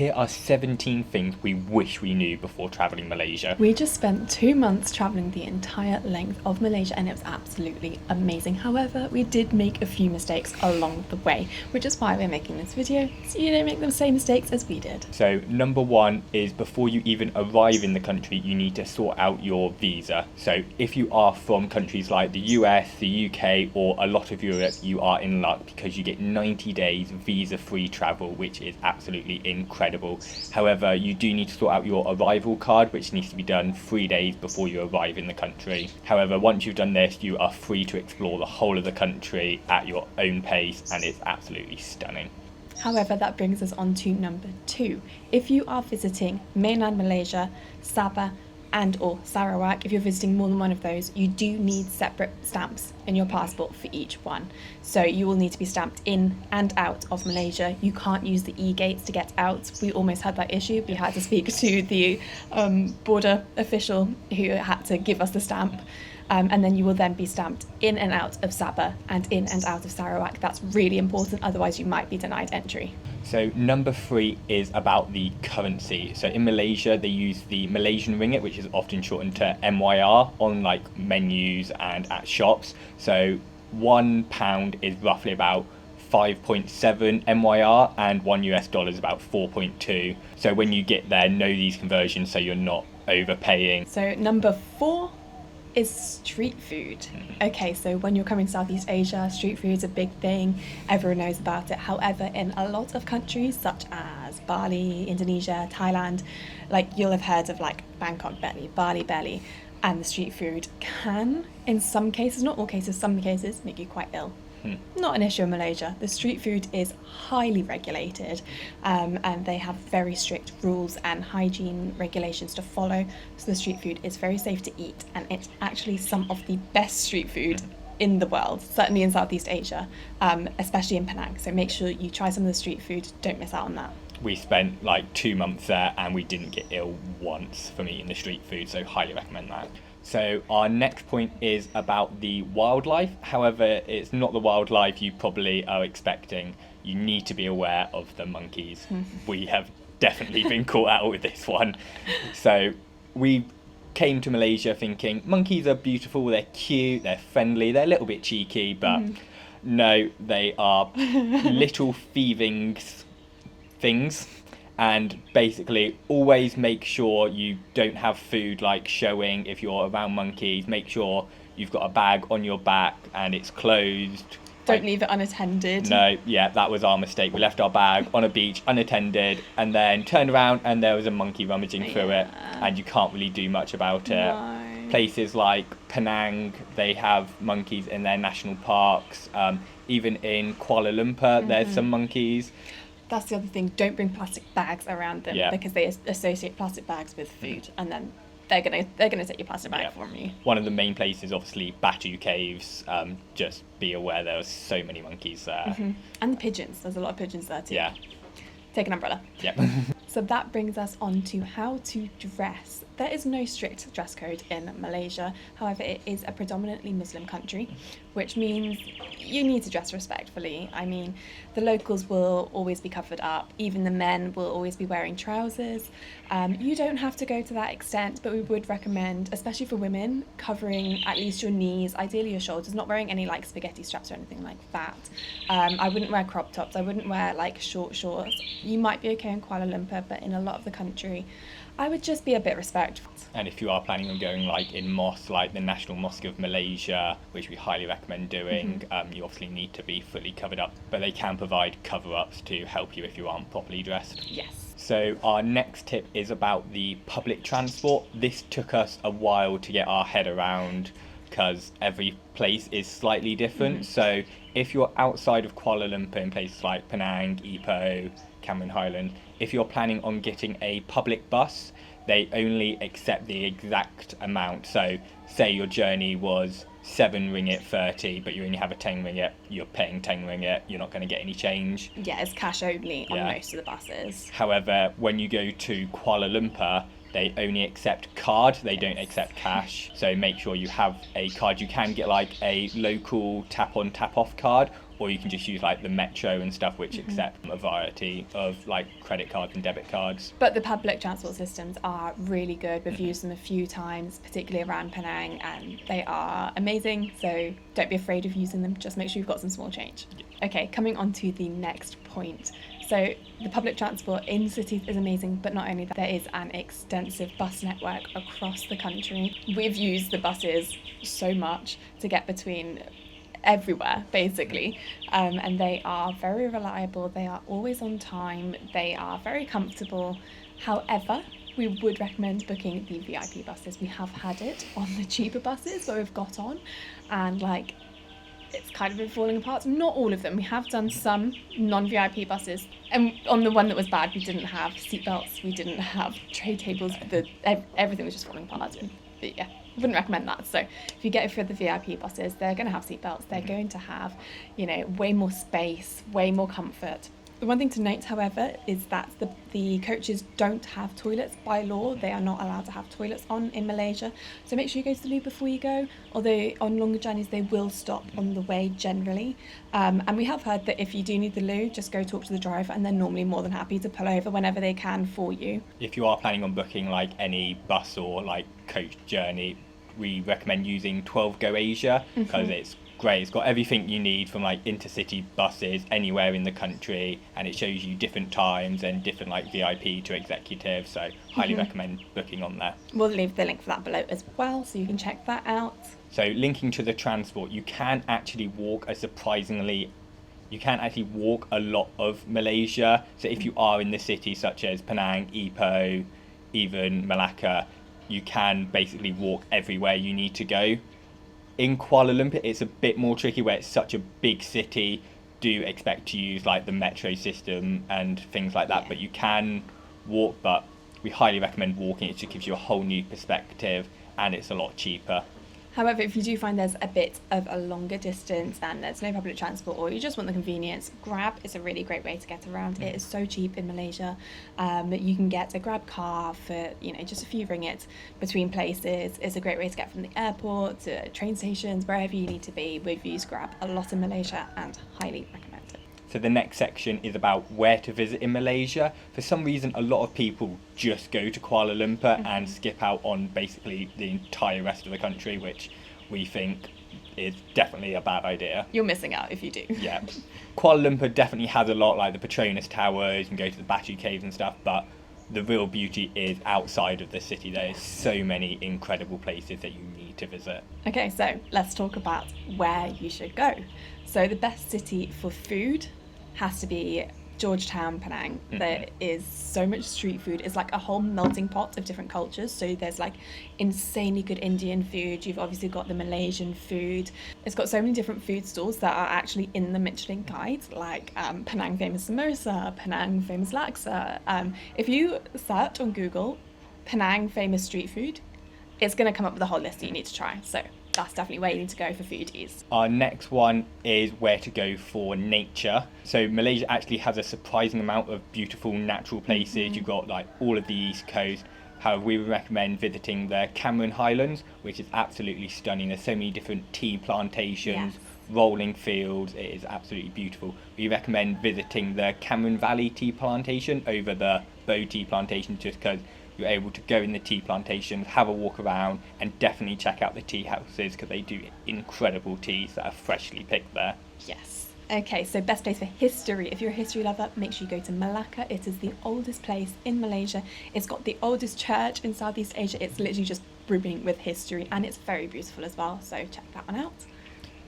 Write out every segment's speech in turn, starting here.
Here are 17 things we wish we knew before travelling Malaysia. We just spent 2 months travelling the entire length of Malaysia and it was absolutely amazing. However, we did make a few mistakes along the way, which is why we're making this video, so you don't make the same mistakes as we did. So number one is before you even arrive in the country, you need to sort out your visa. So if you are from countries like the US, the UK, or a lot of Europe, you are in luck because you get 90 days visa-free travel, which is absolutely incredible. However, you do need to sort out your arrival card, which needs to be done 3 days before you arrive in the country. However, once you've done this, you are free to explore the whole of the country at your own pace, and it's absolutely stunning. However, that brings us on to number 2. If you are visiting mainland Malaysia, Sabah and or Sarawak, if you're visiting more than one of those, you do need separate stamps in your passport for each one. So you will need to be stamped in and out of Malaysia. You can't use the e-gates to get out. We almost had that issue. We had to speak to the border official who had to give us the stamp. And then you will then be stamped in and out of Sabah and in and out of Sarawak. That's really important, otherwise you might be denied entry. So number 3 is about the currency. So in Malaysia, they use the Malaysian ringgit, which is often shortened to MYR, on like menus and at shops. So £1 is roughly about 5.7 MYR and $1 is about 4.2. So when you get there, know these conversions so you're not overpaying. So number 4 is street food. Okay, so when you're coming to Southeast Asia, street food is a big thing. Everyone knows about it. However, in a lot of countries such as Bali, Indonesia, Thailand, like you'll have heard of like Bangkok belly, Bali belly, and the street food can, in some cases, not all cases, some cases, make you quite ill. Not an issue in Malaysia. The street food is highly regulated and they have very strict rules and hygiene regulations to follow. So the street food is very safe to eat and it's actually some of the best street food in the world, certainly in Southeast Asia, especially in Penang. So make sure you try some of the street food. Don't miss out on that. We spent like 2 months there and we didn't get ill once from eating the street food, so highly recommend that. So our next point is about the wildlife. However, it's not the wildlife you probably are expecting. You need to be aware of the monkeys. We have definitely been caught out with this one. So we came to Malaysia thinking monkeys are beautiful, they're cute, they're friendly, they're a little bit cheeky, but no, they are little thieving things. And basically always make sure you don't have food like showing if you're around monkeys. Make sure you've got a bag on your back and it's closed. Don't leave it unattended. No, yeah, that was our mistake. We left our bag on a beach unattended and then turned around and there was a monkey rummaging through it and you can't really do much about it. No. Places like Penang, they have monkeys in their national parks. Even in Kuala Lumpur, there's some monkeys. That's the other thing, don't bring plastic bags around them because they associate plastic bags with food and then they're gonna take your plastic bag from you. One of the main places, obviously, Batu Caves. Just be aware there are so many monkeys there. And the pigeons, there's a lot of pigeons there too. Yeah. Take an umbrella. Yep. So that brings us on to how to dress. There is no strict dress code in Malaysia. However, it is a predominantly Muslim country, which means you need to dress respectfully. I mean, the locals will always be covered up. Even the men will always be wearing trousers. You don't have to go to that extent, but we would recommend, especially for women, covering at least your knees, ideally your shoulders, not wearing any like spaghetti straps or anything like that. I wouldn't wear crop tops. I wouldn't wear like short shorts. You might be okay in Kuala Lumpur, but in a lot of the country, I would just be a bit respectful. And if you are planning on going like in mosque, like the National Mosque of Malaysia, which we highly recommend doing, you obviously need to be fully covered up, but they can provide cover-ups to help you if you aren't properly dressed. Yes. So our next tip is about the public transport. This took us a while to get our head around because every place is slightly different. So if you're outside of Kuala Lumpur in places like Penang, Ipoh, Cameron Highland, if you're planning on getting a public bus, they only accept the exact amount. So say your journey was 7 ringgit 30, but you only have a 10 ringgit, you're paying 10 ringgit, you're not going to get any change. Yeah, it's cash only on most of the buses. However, when you go to Kuala Lumpur, they only accept card, they don't accept cash. So make sure you have a card. You can get like a local tap on tap off card, or you can just use like the metro and stuff, which accept a variety of like credit cards and debit cards. But the public transport systems are really good. We've used them a few times, particularly around Penang, and they are amazing. So don't be afraid of using them. Just make sure you've got some small change. Yeah. Okay, coming on to the next point. So the public transport in cities is amazing, but not only that, there is an extensive bus network across the country. We've used the buses so much to get between everywhere, basically, and they are very reliable. They are always on time. They are very comfortable. However, we would recommend booking the VIP buses. We have had it on the cheaper buses where we've got on, and like, it's kind of been falling apart. Not all of them. We have done some non-VIP buses, and on the one that was bad, we didn't have seatbelts, we didn't have tray tables, everything was just falling apart. But yeah, I wouldn't recommend that. So if you get it for the VIP buses, they're going to have seatbelts, they're going to have, you know, way more space, way more comfort. The one thing to note, however, is that the coaches don't have toilets by law. They are not allowed to have toilets on in Malaysia. So make sure you go to the loo before you go. Although on longer journeys, they will stop on the way generally. And we have heard that if you do need the loo, just go talk to the driver, and they're normally more than happy to pull over whenever they can for you. If you are planning on booking like any bus or like coach journey, we recommend using 12 Go Asia, because it's great. It's got everything you need from like intercity buses anywhere in the country, and it shows you different times and different like VIP to executive, so highly recommend booking on there. We'll leave the link for that below as well, so you can check that out. So linking to the transport, you can actually walk a lot of Malaysia. So if you are in the city such as Penang, Ipoh, even Malacca, you can basically walk everywhere you need to go. In Kuala Lumpur, it's a bit more tricky where it's such a big city. Do expect to use like the metro system and things like that, but you can walk, but we highly recommend walking. It just gives you a whole new perspective, and it's a lot cheaper. However, if you do find there's a bit of a longer distance and there's no public transport, or you just want the convenience, Grab is a really great way to get around. It is so cheap in Malaysia. You can get a Grab car for, you know, just a few ringgit between places. It's a great way to get from the airport to train stations, wherever you need to be. We've used Grab a lot in Malaysia and highly recommend it. So the next section is about where to visit in Malaysia. For some reason, a lot of people just go to Kuala Lumpur and skip out on basically the entire rest of the country, which we think is definitely a bad idea. You're missing out if you do. Yeah. Kuala Lumpur definitely has a lot, like the Petronas Towers, and go to the Batu Caves and stuff, but the real beauty is outside of the city. There is so many incredible places that you need to visit. Okay, so let's talk about where you should go. So the best city for food has to be Georgetown, Penang. There is so much street food. It's like a whole melting pot of different cultures. So there's like insanely good Indian food. You've obviously got the Malaysian food. It's got so many different food stalls that are actually in the Michelin guides, like Penang famous samosa, Penang famous laksa. If you search on Google Penang famous street food, it's going to come up with a whole list that you need to try. So that's definitely where you need to go for foodies. Our next one is where to go for nature. So Malaysia actually has a surprising amount of beautiful natural places. You've got like all of the East Coast. However, we would recommend visiting the Cameron Highlands, which is absolutely stunning. There's so many different tea plantations, rolling fields. It is absolutely beautiful. We recommend visiting the Cameron Valley tea plantation over the Bow tea plantation, just because you're able to go in the tea plantations, have a walk around, and definitely check out the tea houses, because they do incredible teas that are freshly picked there. Yes. Okay, so best place for history. If you're a history lover, make sure you go to Malacca. It is the oldest place in Malaysia. It's got the oldest church in Southeast Asia. It's literally just brimming with history, and it's very beautiful as well, so check that one out.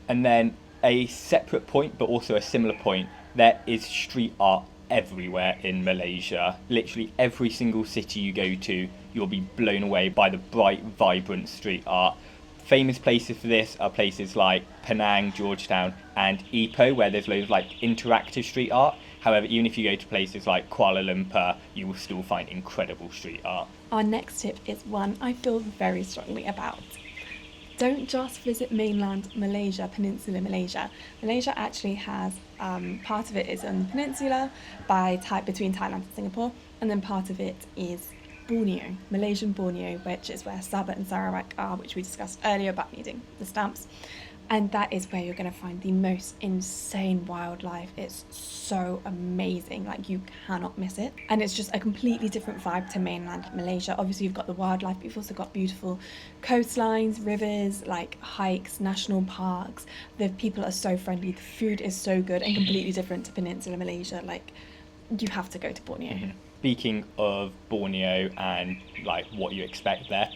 And then a separate point, but also a similar point, there is street art everywhere in Malaysia. Literally every single city you go to, you'll be blown away by the bright, vibrant street art. Famous places for this are places like Penang, Georgetown, and Ipoh, where there's loads of like interactive street art. However, even if you go to places like Kuala Lumpur, you will still find incredible street art. Our next tip is one I feel very strongly about. Don't just visit mainland Malaysia, Peninsular Malaysia. Malaysia actually has, part of it is on the peninsula between Thailand and Singapore, and then part of it is Borneo, Malaysian Borneo, which is where Sabah and Sarawak are, which we discussed earlier about needing the stamps. And that is where you're going to find the most insane wildlife. It's so amazing, like you cannot miss it. And it's just a completely different vibe to mainland Malaysia. Obviously you've got the wildlife, but you've also got beautiful coastlines, rivers, like hikes, national parks. The people are so friendly, the food is so good and completely different to Peninsular Malaysia. Like, you have to go to Borneo. Speaking of Borneo and like what you expect there,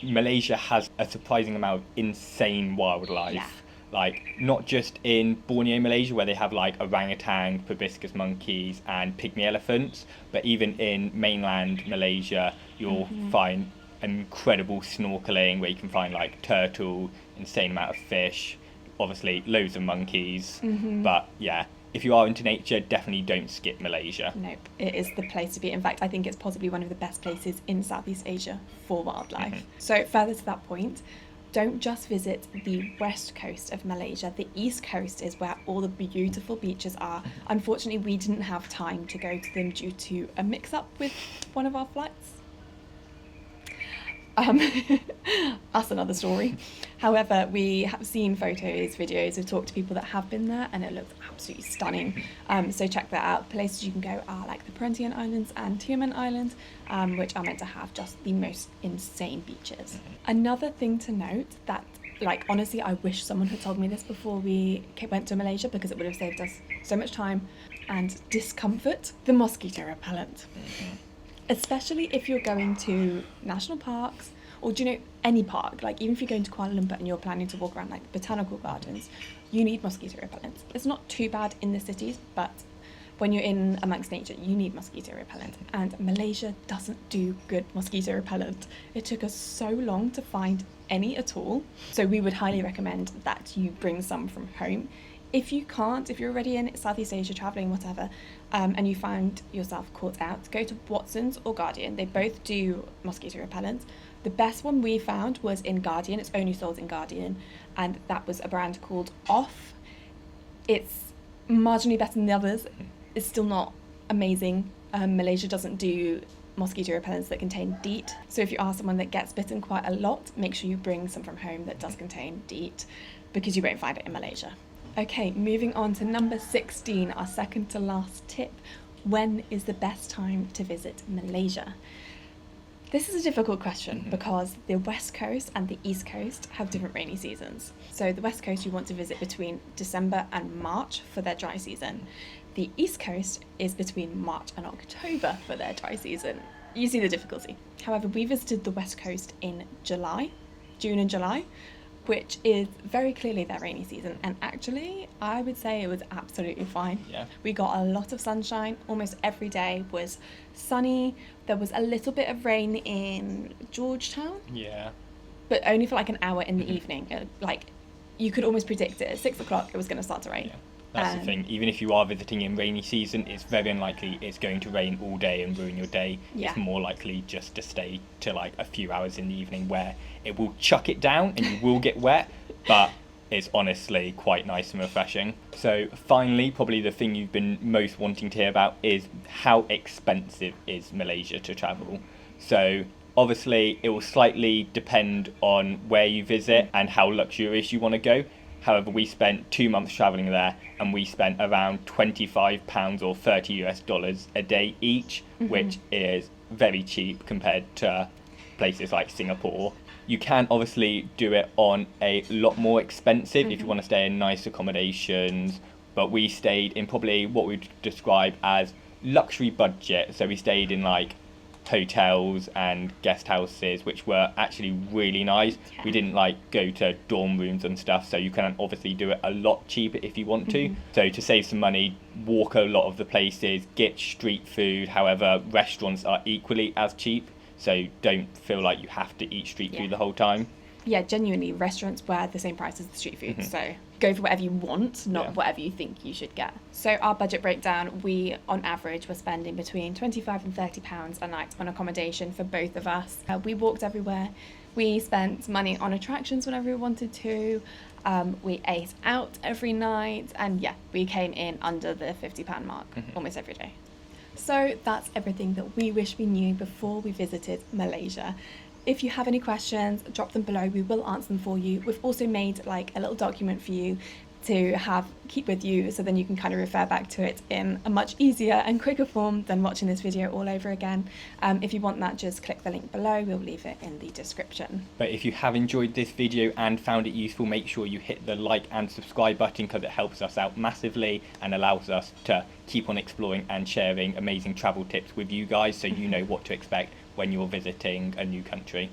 Malaysia has a surprising amount of insane wildlife. Yeah. Like, not just in Borneo, Malaysia, where they have like orangutan, proboscis monkeys, and pygmy elephants, but even in mainland Malaysia, you'll find incredible snorkeling where you can find like turtle, insane amount of fish, obviously loads of monkeys. But yeah, if you are into nature, definitely don't skip Malaysia. Nope, it is the place to be. In fact, I think it's possibly one of the best places in Southeast Asia for wildlife. So further to that point, don't just visit the west coast of Malaysia. The east coast is where all the beautiful beaches are. Unfortunately, we didn't have time to go to them due to a mix-up with one of our flights. That's another story. However, we have seen photos, videos, we've talked to people that have been there, and it looks absolutely stunning. So check that out. Places you can go are like the Perhentian Islands and Tioman Island, which are meant to have just the most insane beaches. Another thing to note that, like, honestly, I wish someone had told me this before we went to Malaysia, because it would have saved us so much time and discomfort: the mosquito repellent. Especially if you're going to national parks, or do you know, any park, like even if you're going to Kuala Lumpur and you're planning to walk around like botanical gardens, you need mosquito repellent. It's not too bad in the cities, but when you're in amongst nature, you need mosquito repellent. And Malaysia doesn't do good mosquito repellent. It took us so long to find any at all. So we would highly recommend that you bring some from home. If you can't, if you're already in Southeast Asia travelling, whatever, and you find yourself caught out, go to Watson's or Guardian. They both do mosquito repellents. The best one we found was in Guardian. It's only sold in Guardian, and that was a brand called Off. It's marginally better than the others. It's still not amazing. Malaysia doesn't do mosquito repellents that contain DEET. So if you are someone that gets bitten quite a lot, make sure you bring some from home that does contain DEET, because you won't find it in Malaysia. Okay, moving on to number 16, our second to last tip. When is the best time to visit Malaysia? This is a difficult question because the west coast and the east coast have different rainy seasons. So the west coast you want to visit between December and March for their dry season. The east coast is between March and October for their dry season. You see the difficulty. However, we visited the west coast in June and July, which is very clearly their rainy season, and actually I would say it was absolutely fine. Yeah. We got a lot of sunshine. Almost every day was sunny. There was a little bit of rain in Georgetown, Yeah. but only for like an hour in the evening. Like, you could almost predict it. At 6 o'clock it was going to start to rain. Yeah. That's the thing. Even if you are visiting in rainy season, it's very unlikely it's going to rain all day and ruin your day. Yeah. It's more likely just to stay to like a few hours in the evening where it will chuck it down and you will get wet, but it's honestly quite nice and refreshing. So finally, probably the thing you've been most wanting to hear about is how expensive is Malaysia to travel. So obviously it will slightly depend on where you visit and how luxurious you want to go. However, we spent 2 months travelling there, and we spent around £25 or $30 a day each, which is very cheap compared to places like Singapore. You can obviously do it on a lot more expensive if you want to stay in nice accommodations, but we stayed in probably what we'd describe as luxury budget. So we stayed in like hotels and guest houses, which were actually really nice. Yeah. We didn't like go to dorm rooms and stuff, so you can obviously do it a lot cheaper if you want to. So to save some money, walk a lot of the places, get street food. However, restaurants are equally as cheap, so don't feel like you have to eat street food the whole time. Yeah, genuinely, restaurants were the same price as the street food, so go for whatever you want, not whatever you think you should get. So our budget breakdown, we on average were spending between £25 and £30 a night on accommodation for both of us. We walked everywhere. We spent money on attractions whenever we wanted to. We ate out every night, and we came in under the £50 mark almost every day. So that's everything that we wish we knew before we visited Malaysia. If you have any questions, drop them below. We will answer them for you. We've also made like a little document for you to keep with you, so then you can kind of refer back to it in a much easier and quicker form than watching this video all over again. If you want that, just click the link below. We'll leave it in the description. But if you have enjoyed this video and found it useful, make sure you hit the like and subscribe button, because it helps us out massively and allows us to keep on exploring and sharing amazing travel tips with you guys, so you know what to expect when you're visiting a new country.